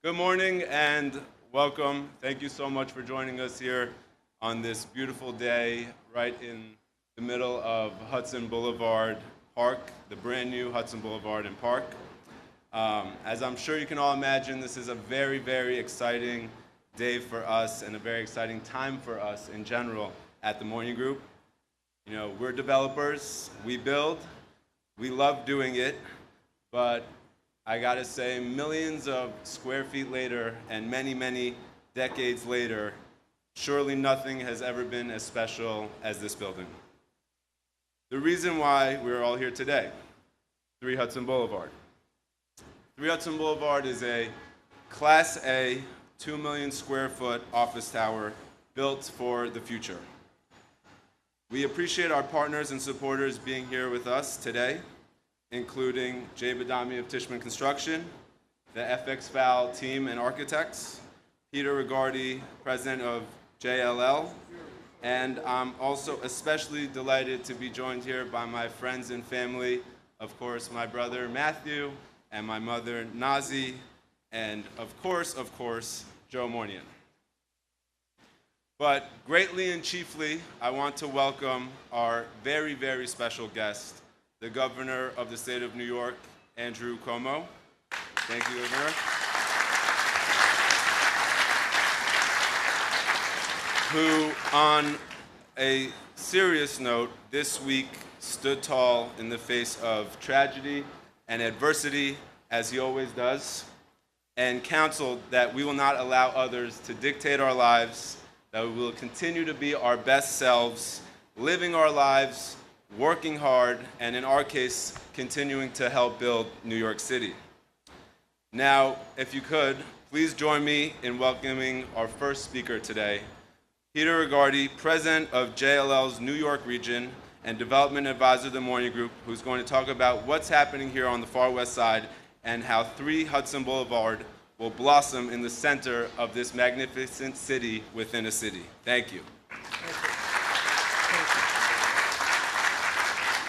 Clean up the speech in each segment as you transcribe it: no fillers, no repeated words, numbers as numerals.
Good morning and welcome. Thank you so much for joining us here on this beautiful day right in the middle of Hudson Boulevard Park, the brand new Hudson Boulevard and Park. As I'm sure you can all imagine, this is a very, very exciting day for us and a very exciting time for us in general at the Morning Group. You know, we're developers, we build, we love doing it, but I gotta say, millions of square feet later and many, many decades later, surely nothing has ever been as special as this building. The reason why we're all here today, 3 Hudson Boulevard. 3 Hudson Boulevard is a Class A, 2 million square foot office tower built for the future. We appreciate our partners and supporters being here with us today, including Jay Badami of Tishman Construction, the FX Fowl team and architects, Peter Rigardi, president of JLL, and I'm also especially delighted to be joined here by my friends and family, of course, my brother Matthew, and my mother Nazi, and of course, Joe Mornian. But greatly and chiefly, I want to welcome our very, very special guest, the Governor of the State of New York, Andrew Cuomo. Thank you, Governor. Who, on a serious note, this week stood tall in the face of tragedy and adversity, as he always does, and counseled that we will not allow others to dictate our lives, that we will continue to be our best selves, living our lives, working hard, and in our case, continuing to help build New York City. Now, if you could, please join me in welcoming our first speaker today, Peter Rigardi, President of JLL's New York region and Development Advisor of the Morning Group, who's going to talk about what's happening here on the far west side and how 3 Hudson Boulevard will blossom in the center of this magnificent city within a city. Thank you.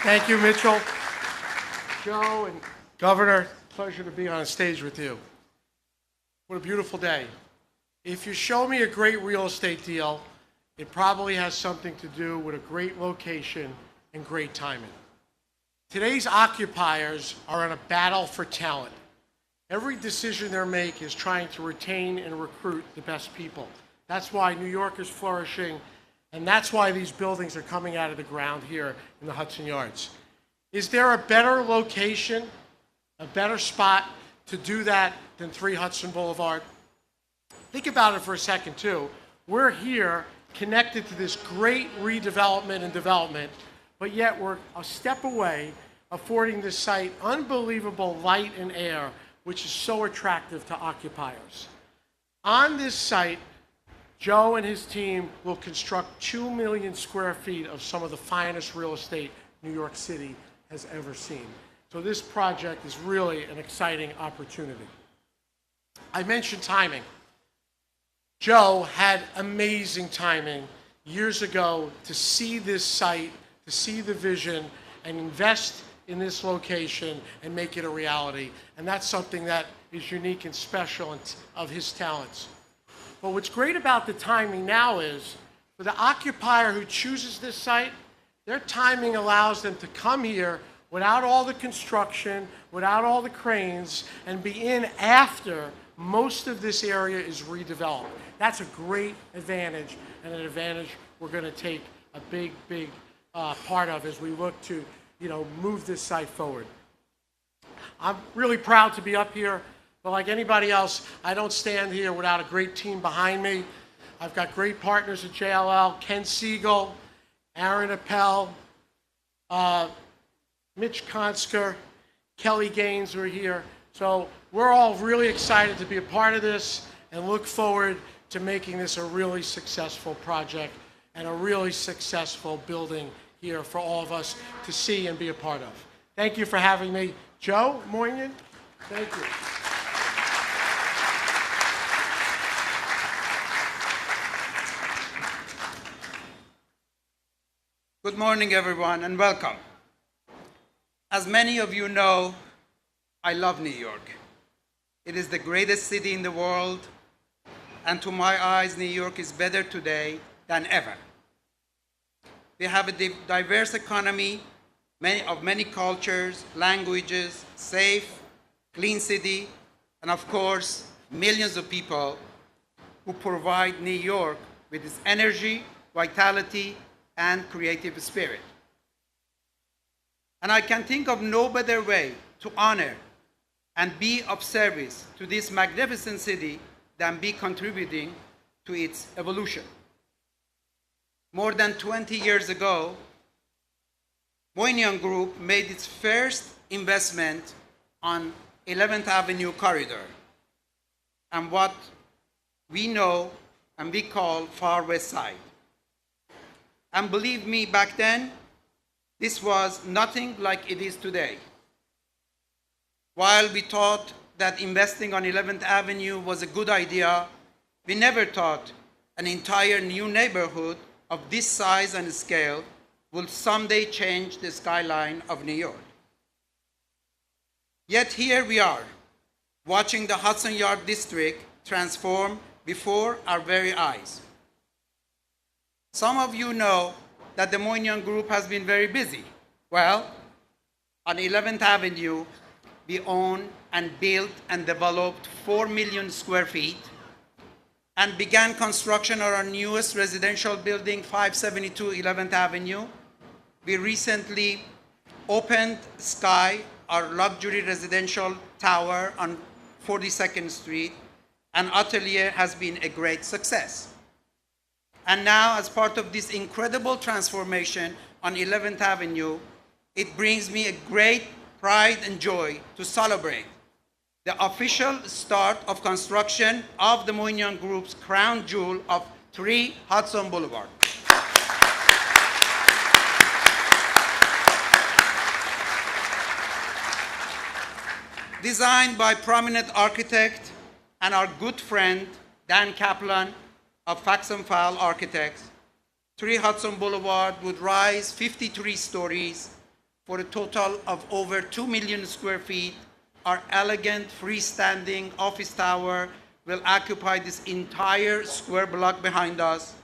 Thank you, Mitchell. Joe and Governor, pleasure to be on stage with you. What a beautiful day. If you show me a great real estate deal, it probably has something to do with a great location and great timing. Today's occupiers are in a battle for talent. Every decision they make is trying to retain and recruit the best people. That's why New York is flourishing, and that's why these buildings are coming out of the ground here in the Hudson Yards. Is there a better location, a better spot to do that than 3 Hudson Boulevard? Think about it for a second, too. We're here connected to this great redevelopment and development, but yet we're a step away, affording this site unbelievable light and air, which is so attractive to occupiers. On this site, Joe and his team will construct 2 million square feet of some of the finest real estate New York City has ever seen. So this project is really an exciting opportunity. I mentioned timing. Joe had amazing timing years ago to see this site, to see the vision, and invest in this location and make it a reality. And that's something that is unique and special of his talents. But what's great about the timing now is, for the occupier who chooses this site, their timing allows them to come here without all the construction, without all the cranes, and be in after most of this area is redeveloped. That's a great advantage, and an advantage we're going to take a big, big part of as we look to, move this site forward. I'm really proud to be up here. But like anybody else, I don't stand here without a great team behind me. I've got great partners at JLL, Ken Siegel, Aaron Appel, Mitch Konsker, Kelly Gaines are here. So we're all really excited to be a part of this and look forward to making this a really successful project and a really successful building here for all of us to see and be a part of. Thank you for having me. Joe Mornian, thank you. Good morning, everyone, and welcome. As many of you know, I love New York. It is the greatest city in the world, and to my eyes, New York is better today than ever. We have a diverse economy of many cultures, languages, safe, clean city, and of course, millions of people who provide New York with its energy, vitality, and creative spirit. And I can think of no better way to honor and be of service to this magnificent city than be contributing to its evolution. More than 20 years ago, Moynihan Group made its first investment on 11th Avenue corridor and what we know and we call Far West Side. And believe me, back then, this was nothing like it is today. While we thought that investing on 11th Avenue was a good idea, we never thought an entire new neighborhood of this size and scale will someday change the skyline of New York. Yet here we are, watching the Hudson Yard district transform before our very eyes. Some of you know that the Moynihan Group has been very busy. Well, on 11th Avenue, we own and built and developed 4 million square feet and began construction on our newest residential building, 572 11th Avenue. We recently opened Sky, our luxury residential tower on 42nd Street, and Atelier has been a great success. And now, as part of this incredible transformation on 11th Avenue, it brings me a great pride and joy to celebrate the official start of construction of the Moynihan Group's crown jewel of 3 Hudson Boulevard. Designed by prominent architect and our good friend Dan Kaplan of Faxon File Architects, 3 Hudson Boulevard would rise 53 stories for a total of over 2 million square feet. Our elegant freestanding office tower will occupy this entire square block behind us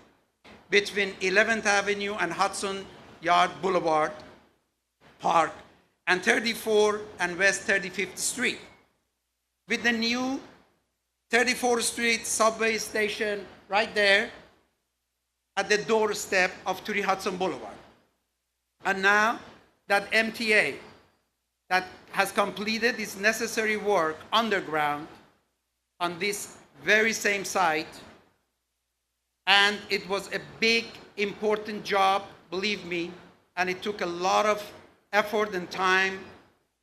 between 11th Avenue and Hudson Yard Boulevard Park and 34th and West 35th Street. With the new 34th Street subway station right there at the doorstep of 3 Hudson Boulevard. And now that MTA that has completed its necessary work underground on this very same site, and it was a big, important job, believe me, and it took a lot of effort and time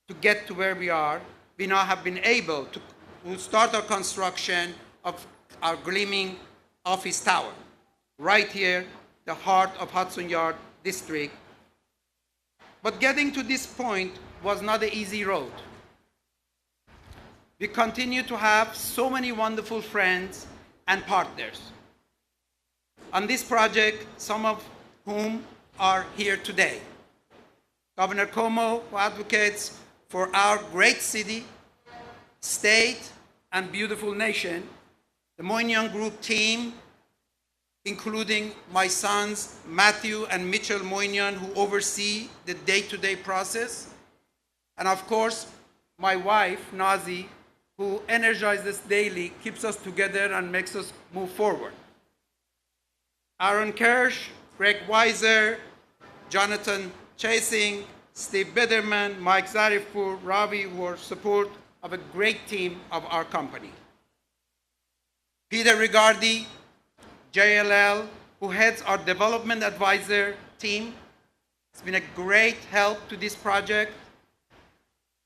to get to where we are. We now have been able to start our construction of our gleaming office tower right here, the heart of Hudson Yard District. But getting to this point was not an easy road. We continue to have so many wonderful friends and partners on this project, some of whom are here today. Governor Cuomo, who advocates for our great city, state, and beautiful nation, the Moynihan Group team, including my sons Matthew and Mitchell Moynihan, who oversee the day-to-day process, and of course, my wife, Nazi, who energizes daily, keeps us together, and makes us move forward. Aaron Kirsch, Greg Weiser, Jonathan Chasing, Steve Biderman, Mike Zarifur, Ravi, who are support of a great team of our company. Peter Rigardi, JLL, who heads our development advisor team, has been a great help to this project.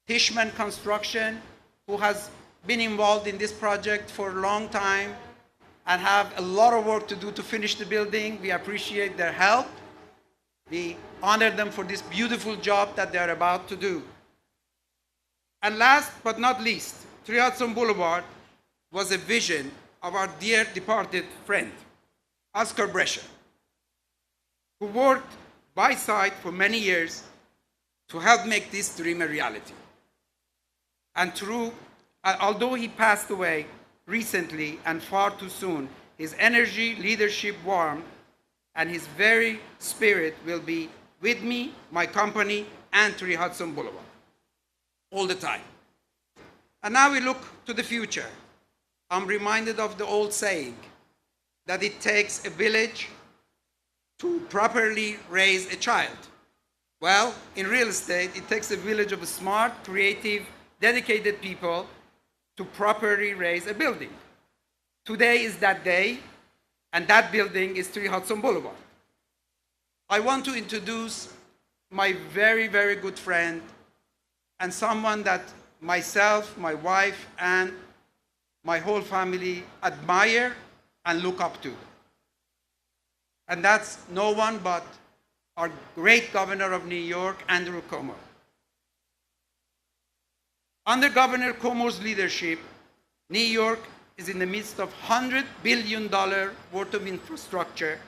Tishman Construction, who has been involved in this project for a long time and have a lot of work to do to finish the building. We appreciate their help. We honor them for this beautiful job that they are about to do. And last but not least, 3 Hudson Boulevard was a vision of our dear departed friend, Oscar Brescia, who worked by side for many years to help make this dream a reality. And through Although he passed away recently and far too soon, his energy, leadership, warmth, and his very spirit will be with me, my company, and 3 Hudson Boulevard all the time. And now we look to the future. I'm reminded of the old saying that it takes a village to properly raise a child. Well, in real estate, it takes a village of smart, creative, dedicated people to properly raise a building. Today is that day, and that building is 3 Hudson Boulevard. I want to introduce my very, very good friend and someone that myself, my wife, and my whole family admire and look up to. And that's no one but our great governor of New York, Andrew Cuomo. Under Governor Cuomo's leadership, New York is in the midst of $100 billion worth of infrastructure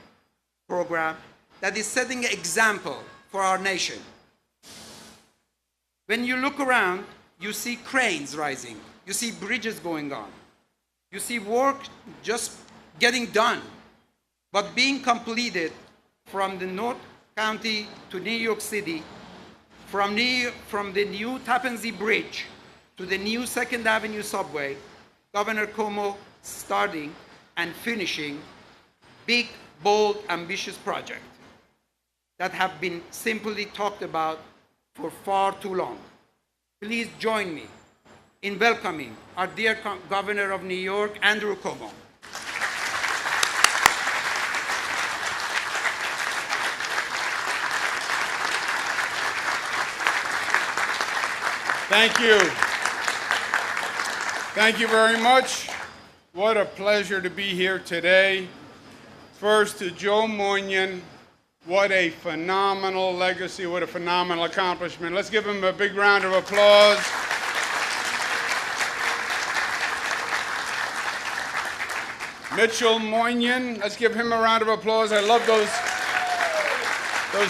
program that is setting an example for our nation. When you look around, you see cranes rising, you see bridges going on, you see work just getting done, but being completed from the North County to New York City, from the new Tappan Zee Bridge to the new 2nd Avenue subway, Governor Cuomo starting and finishing big, bold, ambitious projects that have been simply talked about for far too long. Please join me in welcoming our dear Governor of New York, Andrew Cuomo. Thank you. Thank you very much. What a pleasure to be here today. First to Joe Moynihan. What a phenomenal legacy, what a phenomenal accomplishment. Let's give him a big round of applause. Mitchell Moynihan, let's give him a round of applause. I love those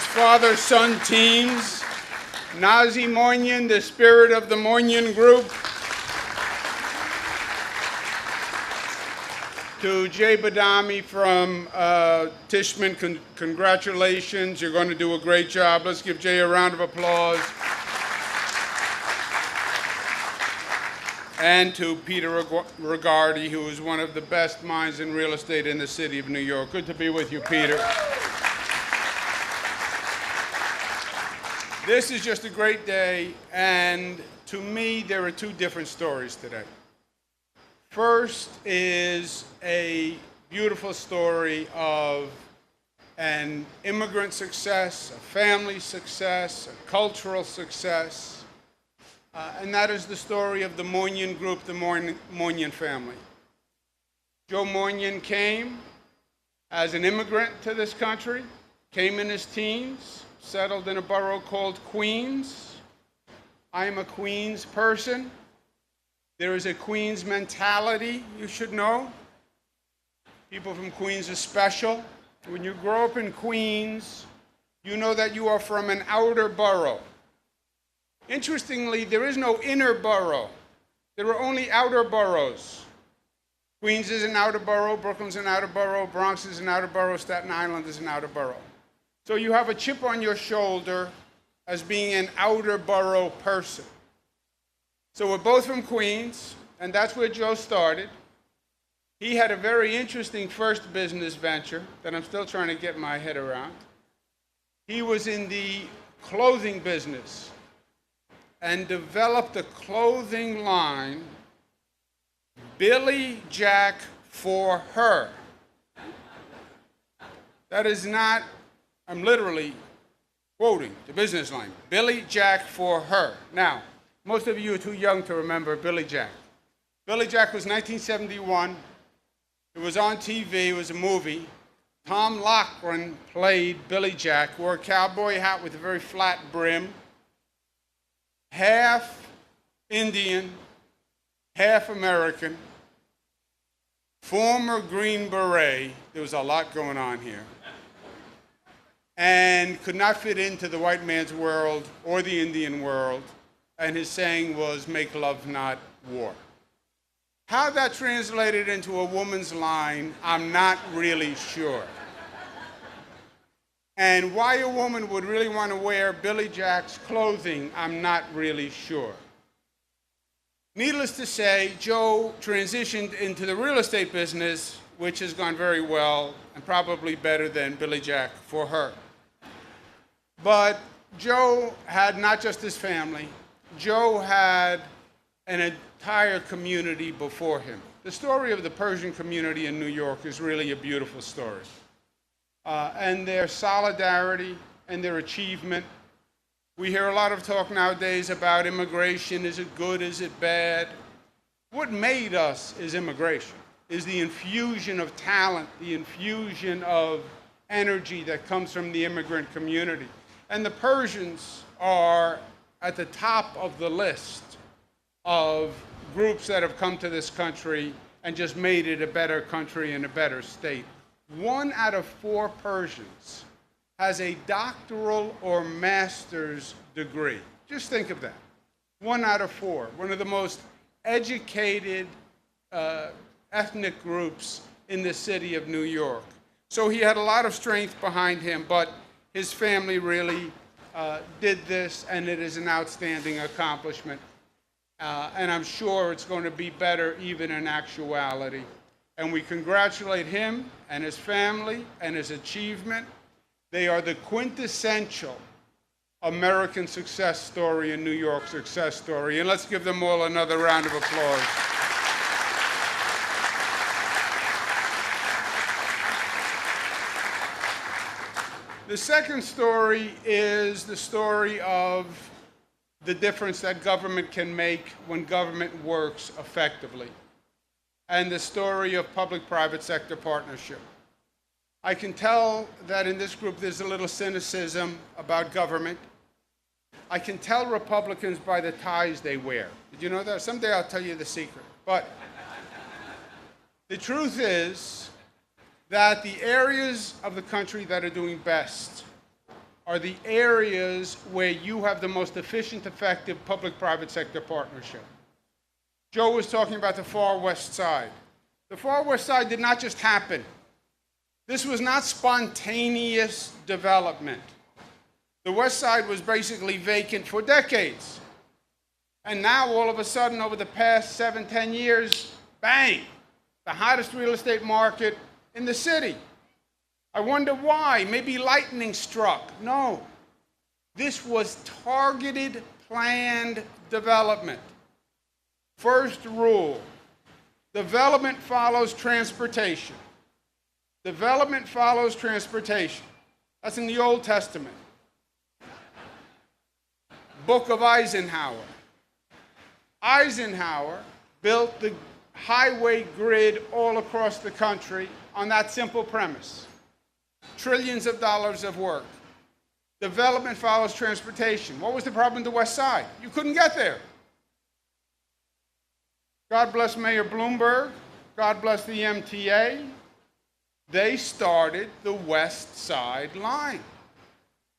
father-son teams. Nazi Moynihan, the spirit of the Moynihan Group. To Jay Badami from Tishman, congratulations. You're going to do a great job. Let's give Jay a round of applause. And to Peter Regardi, who is one of the best minds in real estate in the city of New York. Good to be with you, Peter. This is just a great day, and to me, there are 2 different stories today. First is a beautiful story of an immigrant success, a family success, a cultural success, and that is the story of the Moynihan Group, the Moynihan family. Joe Moynihan came as an immigrant to this country, came in his teens, settled in a borough called Queens. I am a Queens person. There is a Queens mentality, you should know. People from Queens are special. When you grow up in Queens, you know that you are from an outer borough. Interestingly, there is no inner borough. There are only outer boroughs. Queens is an outer borough, Brooklyn's an outer borough, Bronx is an outer borough, Staten Island is an outer borough. So you have a chip on your shoulder as being an outer borough person. So we're both from Queens, and that's where Joe started. He had a very interesting first business venture that I'm still trying to get my head around. He was in the clothing business and developed a clothing line, Billy Jack for Her. That is not, I'm literally quoting the business line, Billy Jack for Her. Now, most of you are too young to remember Billy Jack. Billy Jack was 1971. It was on TV, it was a movie. Tom Loughran played Billy Jack, wore a cowboy hat with a very flat brim, half Indian, half American, former Green Beret. There was a lot going on here. And could not fit into the white man's world or the Indian world. And his saying was, make love, not war. How that translated into a woman's line, I'm not really sure. And why a woman would really want to wear Billy Jack's clothing, I'm not really sure. Needless to say, Joe transitioned into the real estate business, which has gone very well and probably better than Billy Jack for her. But Joe had not just his family. Joe had an entire community before him. The story of the Persian community in New York is really a beautiful story. And their solidarity and their achievement. We hear a lot of talk nowadays about immigration. Is it good? Is it bad? What made us is immigration, is the infusion of talent, the infusion of energy that comes from the immigrant community. And the Persians are at the top of the list of groups that have come to this country and just made it a better country and a better state. 1 out of 4 Persians has a doctoral or master's degree. Just think of that. 1 out of 4. One of the most educated ethnic groups in the city of New York. So he had a lot of strength behind him, but his family really did this, and it is an outstanding accomplishment. And I'm sure it's going to be better even in actuality. And we congratulate him and his family and his achievement. They are the quintessential American success story and New York success story. And let's give them all another round of applause. The second story is the story of the difference that government can make when government works effectively, and the story of public-private sector partnership. I can tell that in this group there's a little cynicism about government. I can tell Republicans by the ties they wear. Did you know that? Someday I'll tell you the secret. But the truth is that the areas of the country that are doing best are the areas where you have the most efficient, effective public-private sector partnership. Joe was talking about the far west side. The far west side did not just happen. This was not spontaneous development. The west side was basically vacant for decades. And now, all of a sudden, over the past 7-10 years, bang, the hottest real estate market in the city. I wonder why. Maybe lightning struck. No. This was targeted, planned development. First rule, development follows transportation. Development follows transportation. That's in the Old Testament. Book of Eisenhower. Eisenhower built the highway grid all across the country on that simple premise. Trillions of dollars of work. Development follows transportation. What was the problem in the West Side? You couldn't get there. God bless Mayor Bloomberg. God bless the MTA. They started the West Side Line.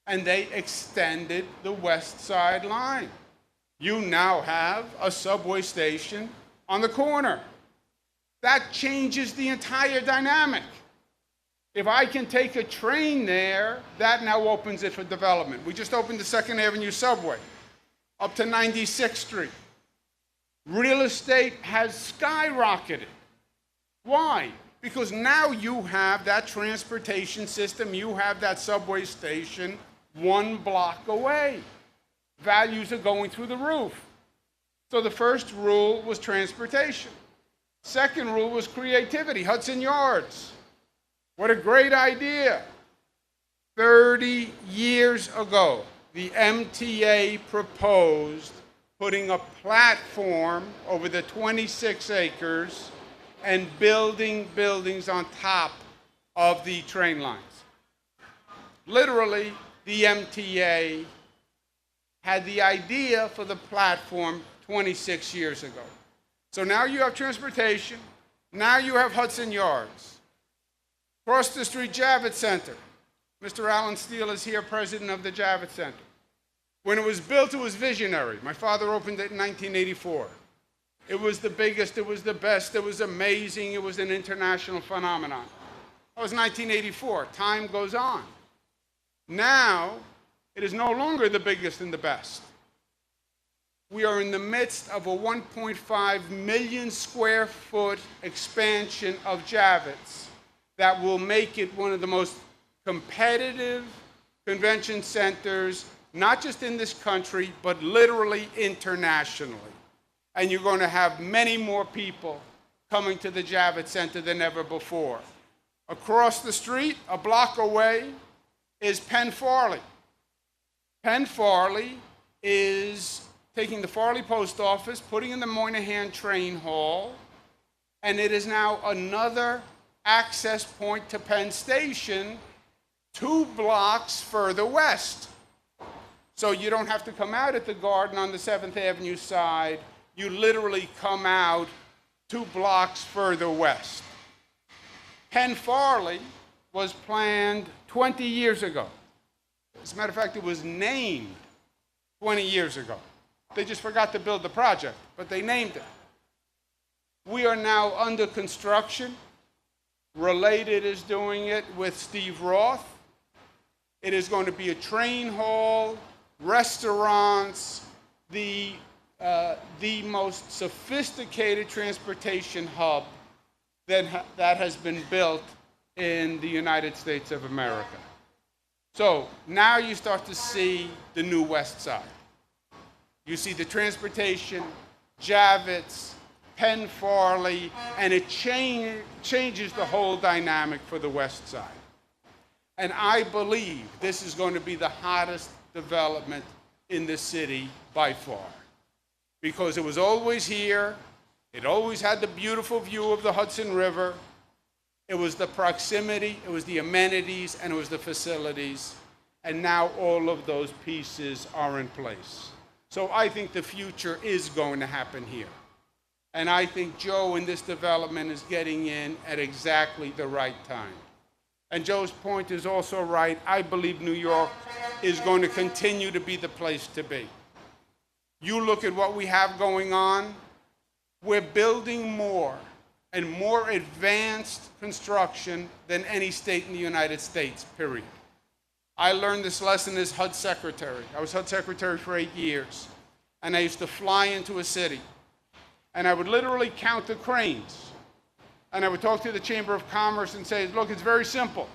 And they extended the West Side Line. You now have a subway station on the corner. That changes the entire dynamic. If I can take a train there, that now opens it for development. We just opened the 2nd Avenue subway up to 96th Street. Real estate has skyrocketed. Why? Because now you have that transportation system, you have that subway station 1 block away. Values are going through the roof. So the first rule was transportation. Second rule was creativity. Hudson Yards. What a great idea. 30 years ago, the MTA proposed putting a platform over the 26 acres and building buildings on top of the train lines. Literally, the MTA had the idea for the platform 26 years ago. So now you have transportation. Now you have Hudson Yards. Across the street, Javits Center. Mr. Alan Steele is here, president of the Javits Center. When it was built, it was visionary. My father opened it in 1984. It was the biggest, it was the best, it was amazing, it was an international phenomenon. That was 1984. Time goes on. Now, it is no longer the biggest and the best. We are in the midst of a 1.5 million square foot expansion of Javits that will make it one of the most competitive convention centers, not just in this country, but literally internationally. And you're going to have many more people coming to the Javits Center than ever before. Across the street, a block away, is Penn Farley. Penn Farley is taking the Farley Post Office, putting in the Moynihan Train Hall, and it is now another access point to Penn Station 2 blocks further west. So you don't have to come out at the Garden on the 7th Avenue side. You literally come out 2 blocks further west. Penn Farley was planned 20 years ago. As a matter of fact, it was named 20 years ago. They just forgot to build the project, but they named it. We are now under construction. Related is doing it with Steve Roth. It is going to be a train hall, restaurants, the most sophisticated transportation hub that has been built in the United States of America. So now you start to see the new West Side. You see the transportation, Javits, Penn Farley, and it changes the whole dynamic for the West Side. And I believe this is going to be the hottest development in the city by far. Because it was always here, it always had the beautiful view of the Hudson River, it was the proximity, it was the amenities, and it was the facilities. And now all of those pieces are in place. So I think the future is going to happen here. And I think Joe in this development is getting in at exactly the right time. And Joe's point is also right. I believe New York is going to continue to be the place to be. You look at what we have going on, we're building more and more advanced construction than any state in the United States, period. I learned this lesson as HUD secretary. I was HUD secretary for 8 years, and I used to fly into a city, and I would literally count the cranes, and I would talk to the Chamber of Commerce and say, look, it's very simple.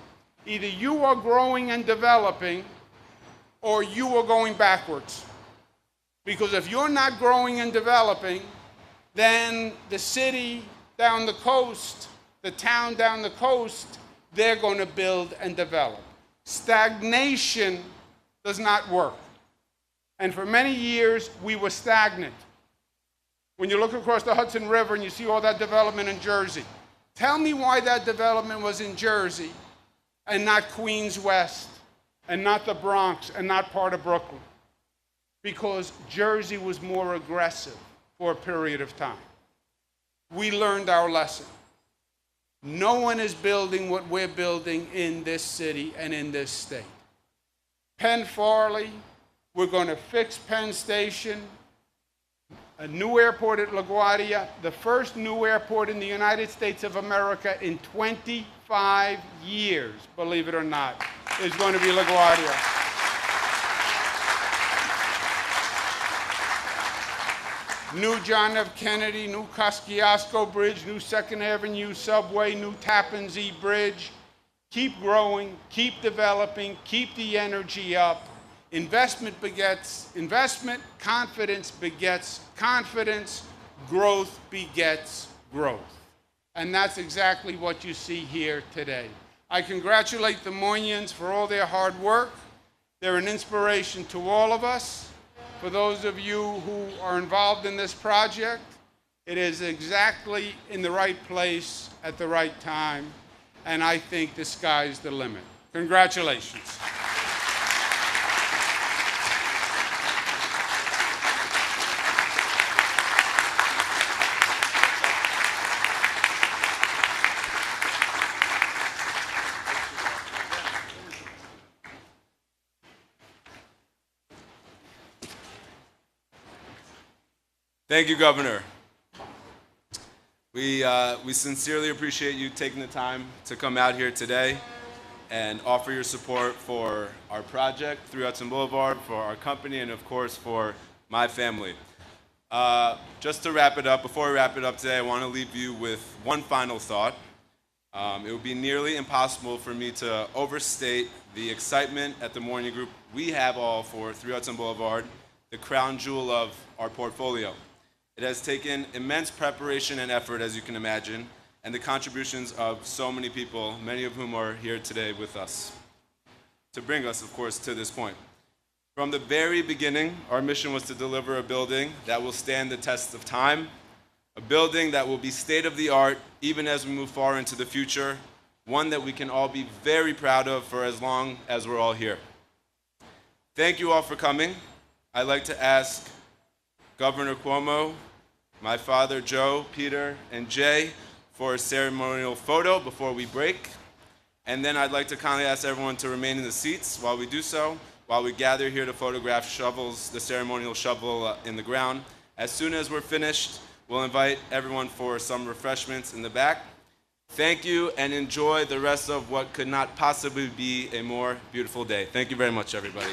Either you are growing and developing, or you are going backwards. Because if you're not growing and developing, then the city down the coast, the town down the coast, they're going to build and develop. Stagnation does not work. And for many years, we were stagnant. When you look across the Hudson River and you see all that development in Jersey, tell me why that development was in Jersey and not Queens West and not the Bronx and not part of Brooklyn. Because Jersey was more aggressive for a period of time. We learned our lesson. No one is building what we're building in this city and in this state. Penn Farley, we're going to fix Penn Station, a new airport at LaGuardia, the first new airport in the United States of America in 25 years, believe it or not, is going to be LaGuardia. New John F. Kennedy, new Kosciuszko Bridge, new 2nd Avenue subway, new Tappan Zee Bridge. Keep growing, keep developing, keep the energy up. Investment begets investment, confidence begets confidence, growth begets growth. And that's exactly what you see here today. I congratulate the Moynians for all their hard work. They're an inspiration to all of us. For those of you who are involved in this project, it is exactly in the right place at the right time, and I think the sky's the limit. Congratulations. Thank you, Governor. We sincerely appreciate you taking the time to come out here today and offer your support for our project, 3 Hudson Boulevard, for our company, and of course for my family. Just to wrap it up, before we wrap it up today, I want to leave you with one final thought. It would be nearly impossible for me to overstate the excitement at the morning group we have all for 3 Hudson Boulevard, the crown jewel of our portfolio. It has taken immense preparation and effort, as you can imagine, and the contributions of so many people, many of whom are here today with us, to bring us, of course, to this point. From the very beginning, our mission was to deliver a building that will stand the test of time, a building that will be state-of-the-art even as we move far into the future, one that we can all be very proud of for as long as we're all here. Thank you all for coming. I'd like to ask Governor Cuomo, my father Joe, Peter, and Jay for a ceremonial photo before we break. And then I'd like to kindly ask everyone to remain in the seats while we do so, while we gather here to photograph shovels, the ceremonial shovel in the ground. As soon as we're finished, we'll invite everyone for some refreshments in the back. Thank you, and enjoy the rest of what could not possibly be a more beautiful day. Thank you very much, everybody.